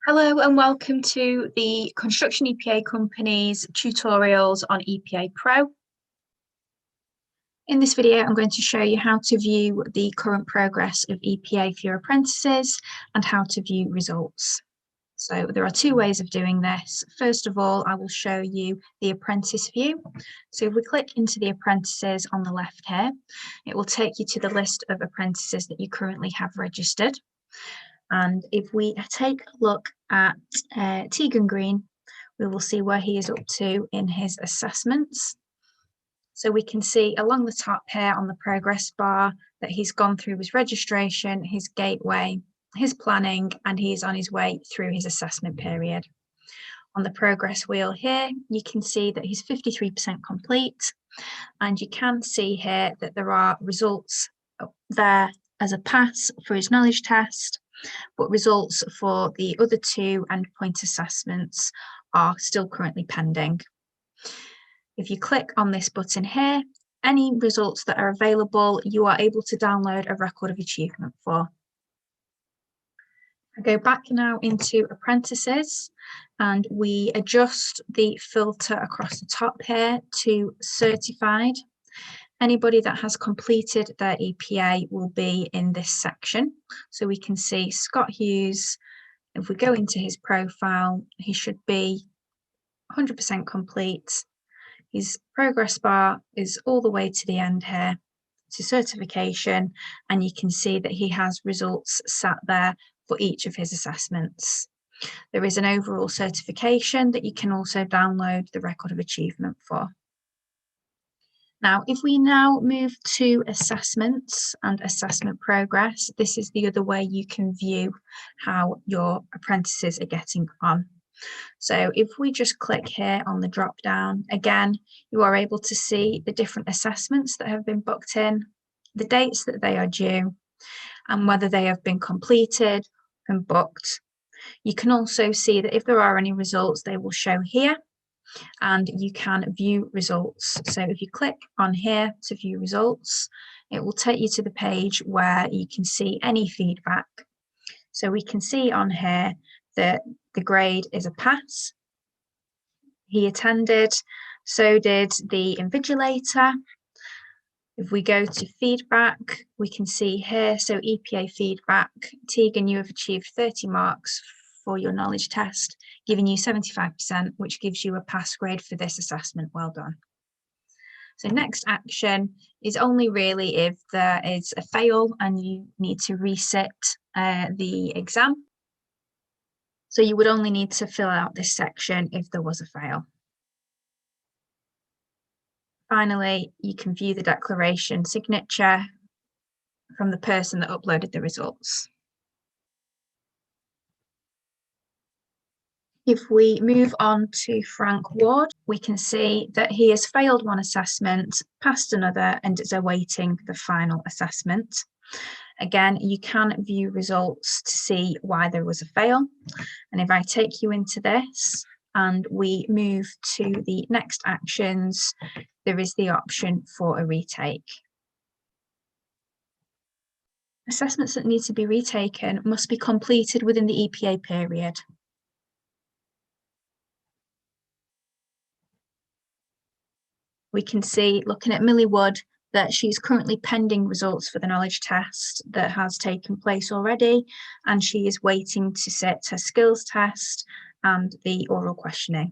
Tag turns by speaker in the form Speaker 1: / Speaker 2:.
Speaker 1: Hello and welcome to the Construction EPA Company's tutorials on EPA Pro. In this video, I'm going to show you how to view the current progress of EPA for your apprentices and how to view results. So there are two ways of doing this. First of all, I will show you the apprentice view. So if we click into the apprentices on the left here, it will take you to the list of apprentices that you currently have registered. And if we take a look at Tegan Green, we will see where he is up to in his assessments. So we can see along the top here on the progress bar that he's gone through his registration, his gateway, his planning, and he's on his way through his assessment period. On the progress wheel here, you can see that he's 53% complete, and you can see here that there are results there as a pass for his knowledge test, but results for the other two endpoint assessments are still currently pending. If you click on this button here, any results that are available, you are able to download a record of achievement for. I go back now into apprentices and we adjust the filter across the top here to certified. Anybody that has completed their EPA will be in this section. So we can see Scott Hughes. If we go into his profile, he should be 100% complete. His progress bar is all the way to the end here to certification, and you can see that he has results sat there for each of his assessments. There is an overall certification that you can also download the record of achievement for. Now, if we now move to assessments and assessment progress, this is the other way you can view how your apprentices are getting on. So if we just click here on the drop down, again, you are able to see the different assessments that have been booked in, the dates that they are due, and whether they have been completed and booked. You can also see that if there are any results, they will show here, and you can view results. So if you click on here to view results, it will take you to the page where you can see any feedback. So we can see on here that the grade is a pass. He attended, so did the invigilator. If we go to feedback, we can see here, so EPA feedback, Tegan, you have achieved 30 marks for your knowledge test, giving you 75%, which gives you a pass grade for this assessment. Well done. So next action is only really if there is a fail and you need to resit the exam. So you would only need to fill out this section if there was a fail. Finally, you can view the declaration signature from the person that uploaded the results. If we move on to Frank Ward, we can see that he has failed one assessment, passed another, and is awaiting the final assessment. Again, you can view results to see why there was a fail. And if I take you into this and we move to the next actions, there is the option for a retake. Assessments that need to be retaken must be completed within the EPA period. We can see, looking at Millie Wood, that she's currently pending results for the knowledge test that has taken place already, and she is waiting to sit her skills test and the oral questioning.